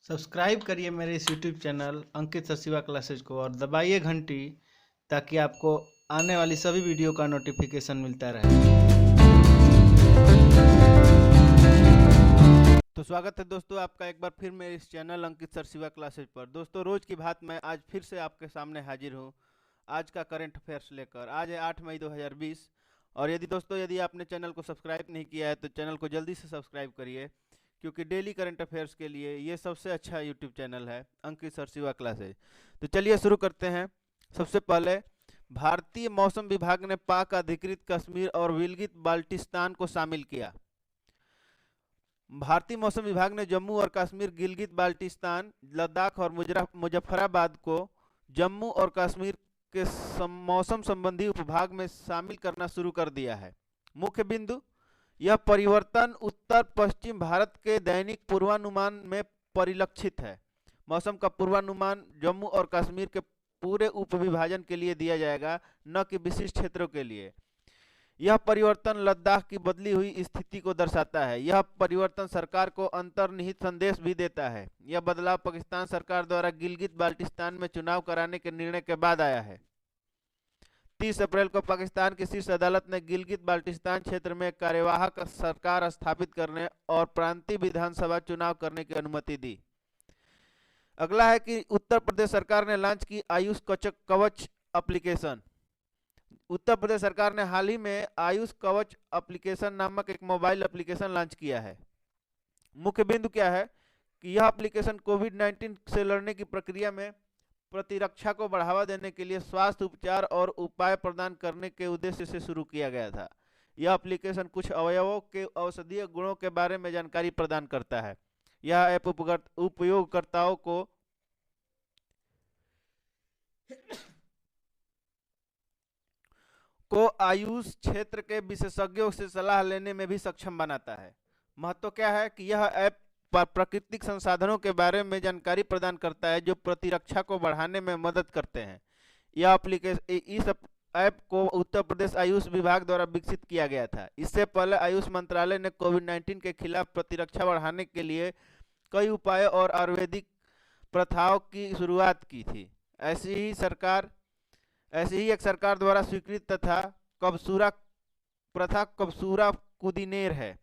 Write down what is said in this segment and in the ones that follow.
Subscribe करिए मेरे इस यूट्यूब चैनल अंकित सर क्लासेज को और दबाइए घंटी ताकि आपको आने वाली सभी वीडियो का नोटिफिकेशन मिलता रहे। तो स्वागत है दोस्तों आपका एक बार फिर मेरे इस चैनल अंकित सर क्लासेज पर। दोस्तों रोज की बात मैं आज फिर से आपके सामने हाजिर हूँ आज का करंट अफेयर्स लेकर। आज है 8 मई 2020 और यदि आपने चैनल को सब्सक्राइब नहीं किया है तो चैनल को जल्दी से सब्सक्राइब करिए, क्योंकि डेली करंट अफेयर्स के लिए ये सबसे अच्छा यूट्यूब चैनल है अंकित सर क्लासेज। तो चलिए शुरू करते हैं। सबसे पहले भारतीय मौसम विभाग ने पाक अधिकृत कश्मीर और गिलगित बाल्टिस्तान को शामिल किया। भारतीय मौसम विभाग ने जम्मू और कश्मीर, गिलगित बाल्टिस्तान, लद्दाख और मुजफ्फराबाद को जम्मू और कश्मीर के मौसम संबंधी उपभाग में शामिल करना शुरू कर दिया है। मुख्य बिंदु, यह परिवर्तन उत्तर पश्चिम भारत के दैनिक पूर्वानुमान में परिलक्षित है। मौसम का पूर्वानुमान जम्मू और कश्मीर के पूरे उपविभाजन के लिए दिया जाएगा, न कि विशिष्ट क्षेत्रों के लिए। यह परिवर्तन लद्दाख की बदली हुई स्थिति को दर्शाता है। यह परिवर्तन सरकार को अंतर्निहित संदेश भी देता है। यह बदलाव पाकिस्तान सरकार द्वारा गिलगित बाल्टिस्तान में चुनाव कराने के निर्णय के बाद आया है। 30 अप्रैल को पाकिस्तान की शीर्ष अदालत ने गिलगित बाल्टिस्तान क्षेत्र में कार्यवाहक सरकार स्थापित करने और प्रांतीय विधानसभा चुनाव करने की अनुमति दी। अगला है कि उत्तर प्रदेश सरकार ने लॉन्च की आयुष कवच एप्लीकेशन। उत्तर प्रदेश सरकार ने हाल ही में आयुष कवच एप्लीकेशन नामक एक मोबाइल एप्लीकेशन लॉन्च किया है। मुख्य बिंदु क्या है कि यह एप्लीकेशन कोविड-19 से लड़ने की प्रक्रिया में प्रतिरक्षा को बढ़ावा देने के लिए स्वास्थ्य उपचार और उपाय प्रदान करने के उद्देश्य से शुरू किया गया था। यह एप्लीकेशन कुछ अवयवों के औषधीय गुणों के बारे में जानकारी प्रदान करता है। यह ऐप उपयोगकर्ताओं को आयुष क्षेत्र के विशेषज्ञों से सलाह लेने में भी सक्षम बनाता है। महत्व क्या है कि यह ऐप प्राकृतिक संसाधनों के बारे में जानकारी प्रदान करता है जो प्रतिरक्षा को बढ़ाने में मदद करते हैं। यह एप्लीकेशन इस ऐप को उत्तर प्रदेश आयुष विभाग द्वारा विकसित किया गया था। इससे पहले आयुष मंत्रालय ने कोविड-19 के खिलाफ प्रतिरक्षा बढ़ाने के लिए कई उपाय और आयुर्वेदिक प्रथाओं की शुरुआत की थी। ऐसी ही एक सरकार द्वारा स्वीकृत तथा कबसूरा प्रथा कबसूरा कुदिनेर है।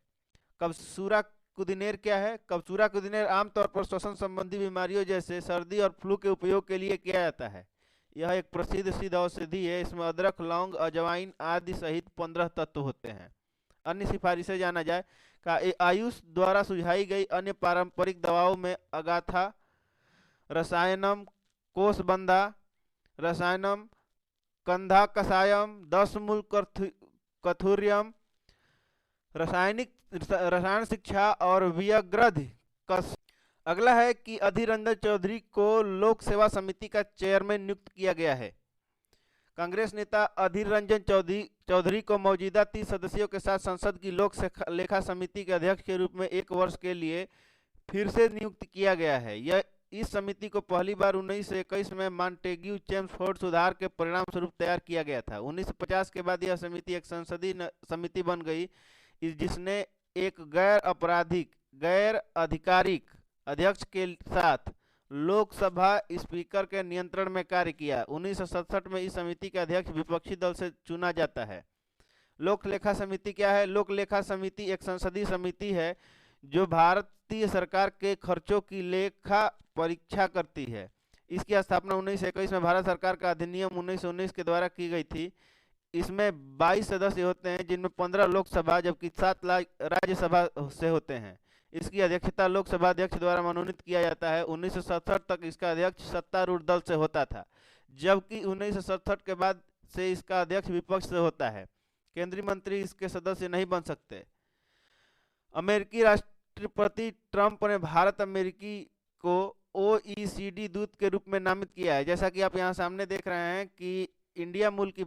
कबसूरा कुदिनेर क्या है? कबसूरा कुदिनेर आमतौर पर श्वसन संबंधी बीमारियों जैसे सर्दी और फ्लू के उपयोग के लिए किया जाता है। यह एक प्रसिद्ध सिद्ध औषधि है। इसमें अदरक, लौंग, अजवाइन आदि सहित 15 तत्व होते हैं। अन्य सिफारिशें जाना जाए का आयुष द्वारा सुझाई गई अन्य पारंपरिक दवाओं में अगाथा रसायनम, कोसबंधा रसायनम, कंधा कषायम, 10 मूल कथुरियम, रसायन शिक्षा और व्यग्रध कस। अगला है कि अधीर रंजन चौधरी को लोक सेवा समिति का चेयरमैन नियुक्त किया गया है। कांग्रेस नेता अधीर रंजन चौधरी को मौजूदा 30 सदस्यों के साथ संसद की लोक लेखा समिति के अध्यक्ष के रूप में 1 वर्ष के लिए फिर से नियुक्त किया गया है। इस समिति को पहली बार 1921 में मॉन्टेग्यू चेम्सफोर्ड सुधार के परिणाम स्वरूप तैयार किया गया था। 1950 के बाद यह समिति एक संसदीय समिति बन गई, जिसने एक गैर आधिकारिक अध्यक्ष के साथ लोकसभा स्पीकर के नियंत्रण में कार्य किया। 1967 में इस समिति के अध्यक्ष विपक्षी दल से चुना जाता है। लोक लेखा समिति क्या है? लोक लेखा समिति एक संसदीय समिति है जो भारतीय सरकार के खर्चों की लेखा परीक्षा करती है। इसकी स्थापना 1921 में भारत सरकार का अधिनियम 1919 के द्वारा की गई थी। इसमें 22 सदस्य होते हैं, जिनमें 15 लोकसभा जबकि 7 राज्यसभा से होते हैं। इसकी अध्यक्षता लोकसभा अध्यक्ष द्वारा मनोनीत किया जाता है। 1967 तक इसका अध्यक्ष सत्तारूढ़ दल से होता था, जबकि 1967 के बाद से इसका अध्यक्ष विपक्ष से होता है। केंद्रीय मंत्री इसके सदस्य नहीं बन सकते। अमेरिकी राष्ट्रपति ट्रंप ने भारत अमेरिकी को OECD दूत के रूप में नामित किया है। जैसा कि आप यहाँ सामने देख रहे हैं कि इंडिया मूल की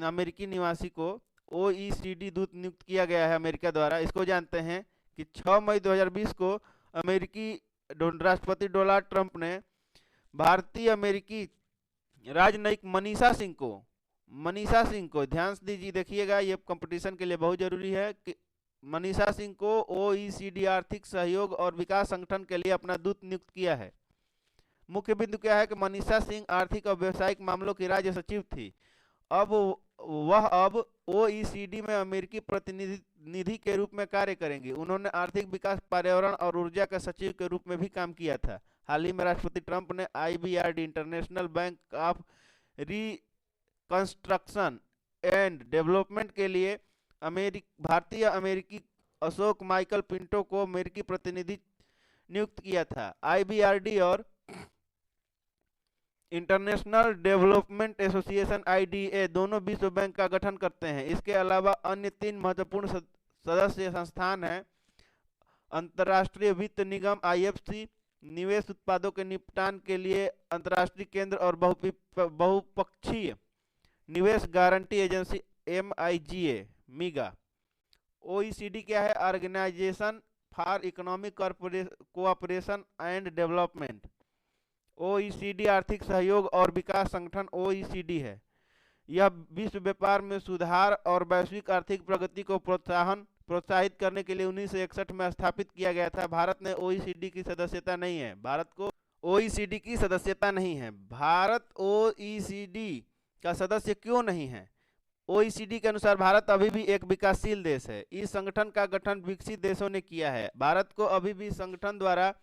अमेरिकी निवासी को OECD दूत नियुक्त किया गया है अमेरिका द्वारा। इसको जानते हैं कि 6 मई 2020 को अमेरिकी राष्ट्रपति डोनाल्ड ट्रंप ने भारतीय अमेरिकी राजनयिक मनीषा सिंह को ध्यान से देखिएगा, ये कंपटीशन के लिए बहुत जरूरी है कि मनीषा सिंह को OECD आर्थिक सहयोग और विकास संगठन के लिए अपना दूत नियुक्त किया है। मुख्य बिंदु क्या है कि मनीषा सिंह आर्थिक और व्यावसायिक मामलों की राज्य सचिव थी। अब OECD में अमेरिकी प्रतिनिधि के रूप में कार्य करेंगी। उन्होंने आर्थिक विकास, पर्यावरण और ऊर्जा के सचिव के रूप में भी काम किया था। हाल ही में राष्ट्रपति ट्रंप ने IBRD international bank of reconstruction and development के लिए भारतीय अमेरिकी अशोक माइकल पिंटो को अमेरिकी प्रतिनिधि नियुक्त किया था। IBRD और इंटरनेशनल डेवलपमेंट एसोसिएशन IDA दोनों विश्व बैंक का गठन करते हैं। इसके अलावा अन्य 3 महत्वपूर्ण सदस्य संस्थान हैं: अंतर्राष्ट्रीय वित्त निगम IFC, निवेश उत्पादों के निपटान के लिए अंतर्राष्ट्रीय केंद्र और बहुपक्षीय निवेश गारंटी एजेंसी MIGA। OECD क्या है? Organization for economic cooperation and development. OECD आर्थिक सहयोग और विकास संगठन OECD है। यह विश्व व्यापार में सुधार और वैश्विक आर्थिक प्रगति को प्रोत्साहित करने के लिए 1961 में स्थापित किया गया था। भारत ने OECD की सदस्यता नहीं है। भारत को OECD की सदस्यता नहीं है। भारत OECD का सदस्य क्यों नहीं है? OECD के अनुसार भारत अभी भी एक विकासशील देश है। इस संगठन का गठन विकसित देशों ने किया है। भारत को अभी भी संगठन द्वारा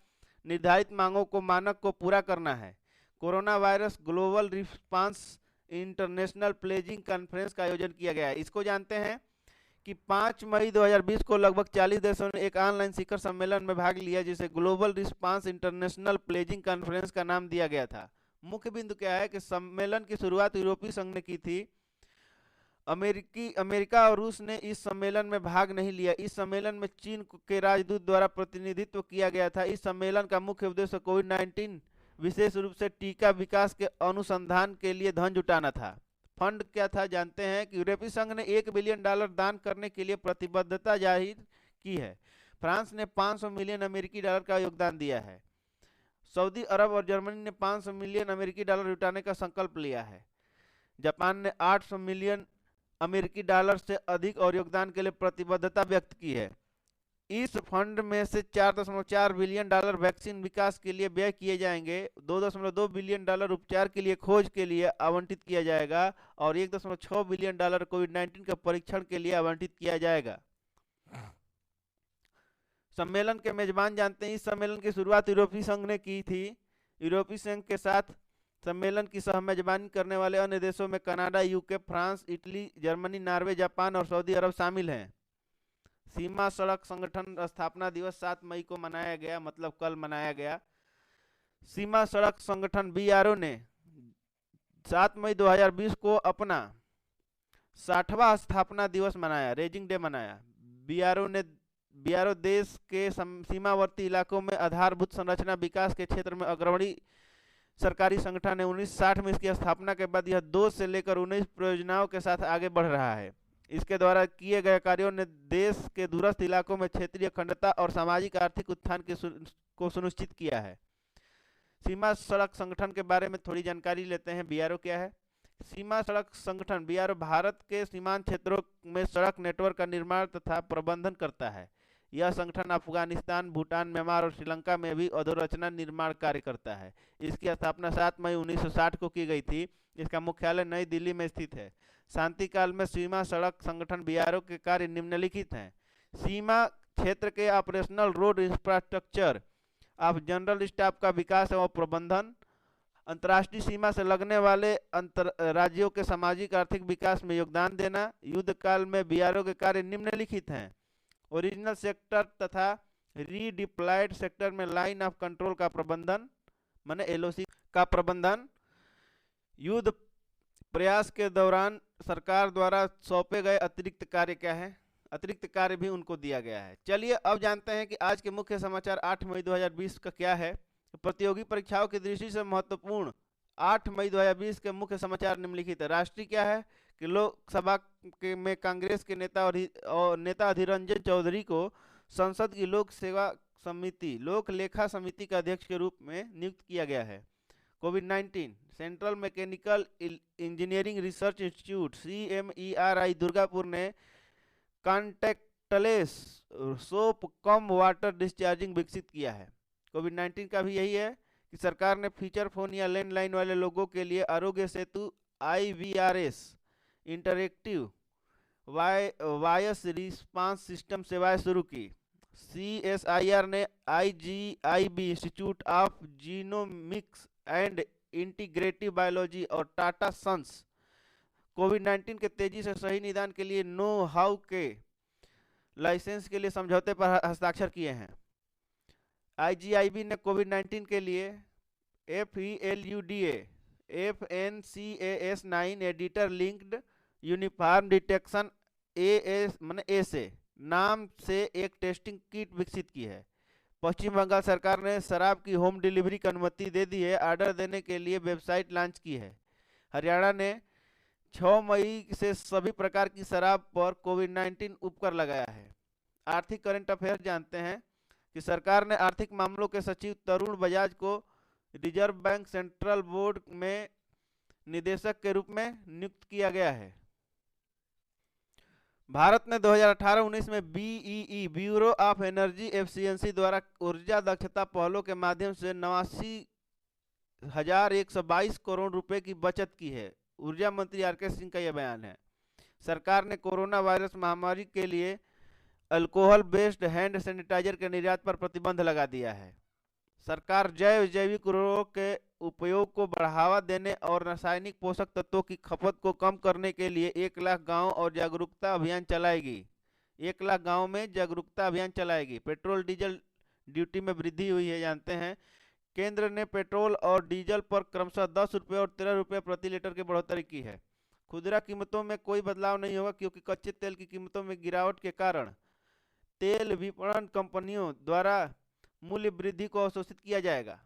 निर्धारित मांगों को मानक को पूरा करना है। Corona virus global response international pledging conference का आयोजन किया गया है। इसको जानते हैं कि 5 मई 2020 को लगभग 40 देशों ने एक ऑनलाइन शिखर सम्मेलन में भाग लिया, जिसे global response international pledging conference का नाम दिया गया था। मुख्य बिंदु क्या है कि सम्मेलन की शुरुआत यूरोपीय संघ ने की थी। अमेरिका और रूस ने इस सम्मेलन में भाग नहीं लिया। इस सम्मेलन में चीन के राजदूत द्वारा प्रतिनिधित्व किया गया था। इस सम्मेलन का मुख्य उद्देश्य कोविड-19 विशेष रूप से टीका विकास के अनुसंधान के लिए धन जुटाना था। फंड क्या था जानते हैं कि यूरोपीय संघ ने $1 बिलियन दान करने के लिए प्रतिबद्धता जाहिर की है। फ्रांस ने $500 मिलियन अमेरिकी डॉलर का योगदान दिया है। सऊदी अरब और जर्मनी ने $500 मिलियन अमेरिकी डॉलर जुटाने का संकल्प लिया है। जापान ने $800 मिलियन अमेरिकी डॉलर से अधिक और योगदान के लिए प्रतिबद्धता व्यक्त की है। इस फंड में से $4.4 बिलियन वैक्सीन विकास के लिए व्यय किए जाएंगे। $2.2 बिलियन उपचार के लिए खोज के लिए आवंटित किया जाएगा और $1.6 बिलियन कोविड-19 के परीक्षण के लिए आवंटित किया जाएगा। सम्मेलन के मेजबान जानते हैं। इस सम्मेलन की शुरुआत यूरोपीय संघ ने की थी। यूरोपीय संघ के साथ सम्मेलन की सह मेजबानी करने वाले अन्य देशों में Canada, UK, France, Italy, Germany, Norway, Japan और सऊदी अरब शामिल हैं। सीमा सड़क संगठन स्थापना दिवस 7 मई को मनाया गया, मतलब कल मनाया गया। सीमा सड़क संगठन BRO ने 7 मई 2020 को अपना 60वां स्थापना दिवस मनाया, रेजिंग डे मनाया। BRO देश के सीमावर्ती इलाकों में आधारभूत संरचना विकास के क्षेत्र में अग्रणी सरकारी संगठन है। 1960 में इसकी स्थापना के बाद यह 2 से लेकर 19 परियोजनाओं के साथ आगे बढ़ रहा है। इसके द्वारा किए गए कार्यों ने देश के दूरस्थ इलाकों में क्षेत्रीय अखंडता और सामाजिक आर्थिक उत्थान को सुनिश्चित किया है। सीमा सड़क संगठन के बारे में थोड़ी जानकारी लेते हैं। BRO क्या है? सीमा सड़क संगठन BRO भारत के सीमांत क्षेत्रों में सड़क नेटवर्क का निर्माण तथा प्रबंधन करता है। यह संगठन अफगानिस्तान, भूटान, म्यांमार और श्रीलंका में भी अधोरचना निर्माण कार्य करता है। इसकी स्थापना 7 मई 1960 को की गई थी। इसका मुख्यालय नई दिल्ली में स्थित है। शांति काल में सीमा सड़क संगठन BRO के कार्य निम्नलिखित हैं: सीमा क्षेत्र के operational road infrastructure of general staff का विकास एवं प्रबंधन, अंतर्राष्ट्रीय सीमा से लगने वाले राज्यों के सामाजिक आर्थिक विकास में योगदान देना। युद्ध काल में BRO के कार्य निम्नलिखित हैं: ओरिजिनल सेक्टर तथा रीडिप्लॉयड सेक्टर में लाइन ऑफ कंट्रोल का प्रबंधन, माने LOC का प्रबंधन। युद्ध प्रयास के दौरान सरकार द्वारा सौंपे गए अतिरिक्त कार्य क्या है? अतिरिक्त कार्य भी उनको दिया गया है। चलिए अब जानते हैं कि आज के मुख्य समाचार 8 मई 2020 का क्या है। प्रतियोगी परीक्षाओं की दृष्टि से महत्वपूर्ण 8 मई 2020 के मुख्य समाचार निम्नलिखित है। राष्ट्रीय क्या है कि लोकसभा में कांग्रेस के नेता अधीर रंजन चौधरी को संसद की लोक सेवा समिति, लोक लेखा समिति का अध्यक्ष के रूप में नियुक्त किया गया है। कोविड-19 central mechanical engineering research institute CMERI Durgapur ने contact ductless soap cum water discharging विकसित किया है। कोविड-19 का भी यही है कि सरकार ने फीचर फोन या लैंडलाइन वाले लोगों के लिए Aarogya Setu IVRS interactive voice response system सेवाएं शुरू की। CSIR ने IGIB institute of genomics and integrative biology और टाटा सन्स कोविड-19 के तेजी से सही निदान के लिए नो हाउ के लाइसेंस के लिए समझौते पर हस्ताक्षर किए हैं। IGIB ने कोविड-19 के लिए FELUDA FNCAS9 editor linked uniform detection ASA नाम से एक टेस्टिंग किट विकसित की है। पश्चिम बंगाल सरकार ने शराब की होम डिलीवरी की अनुमति दे दी है। ऑर्डर देने के लिए वेबसाइट लॉन्च की है। हरियाणा ने 6 मई से सभी प्रकार की शराब पर कोविड-19 उपकर लगाया है। आर्थिक करंट अफेयर जानते हैं कि सरकार ने आर्थिक मामलों के सचिव तरुण बजाज को रिजर्व बैंक सेंट्रल बोर्ड में निदेशक के रूप में नियुक्त किया गया है। भारत ने 2018-19 में BEE bureau of energy efficiency द्वारा ऊर्जा दक्षता पहलों के माध्यम से 89,122 करोड़ रुपए की बचत की है। ऊर्जा मंत्री RK सिंह का यह बयान है। सरकार ने कोरोना वायरस महामारी के लिए अल्कोहल बेस्ड हैंड सैनिटाइजर के निर्यात पर प्रतिबंध लगा दिया है। सरकार जैविक उर्वरकों के उपयोग को बढ़ावा देने और रासायनिक पोषक तत्वों की खपत को कम करने के लिए 1 लाख गाँव और जागरूकता अभियान चलाएगी। 1 लाख गाँव में जागरूकता अभियान चलाएगी। पेट्रोल डीजल ड्यूटी में वृद्धि हुई है, जानते हैं। केंद्र ने पेट्रोल और डीजल पर क्रमशः 10 रुपये और 13 रुपये प्रति लीटर की बढ़ोतरी की है। खुदरा कीमतों में कोई बदलाव नहीं होगा क्योंकि कच्चे तेल की कीमतों में गिरावट के कारण तेल विपणन कंपनियों द्वारा मूल्य वृद्धि को अवशोषित किया जाएगा।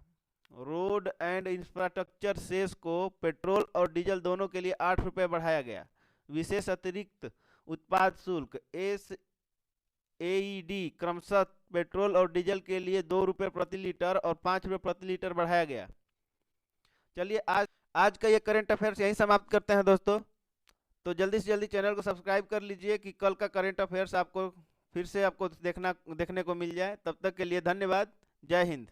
रोड एंड इंफ्रास्ट्रक्चर सेस को पेट्रोल और डीजल दोनों के लिए 8 रुपये बढ़ाया गया। विशेष अतिरिक्त उत्पाद शुल्क SAED क्रमशः पेट्रोल और डीजल के लिए 2 रुपये प्रति लीटर और 5 रुपये प्रति लीटर बढ़ाया गया। चलिए आज का ये करंट अफेयर्स यहीं समाप्त करते हैं दोस्तों। तो जल्दी से जल्दी चैनल को सब्सक्राइब कर लीजिए कि कल का करंट अफेयर्स आपको फिर से देखने को मिल जाए। तब तक के लिए धन्यवाद। जय हिंद।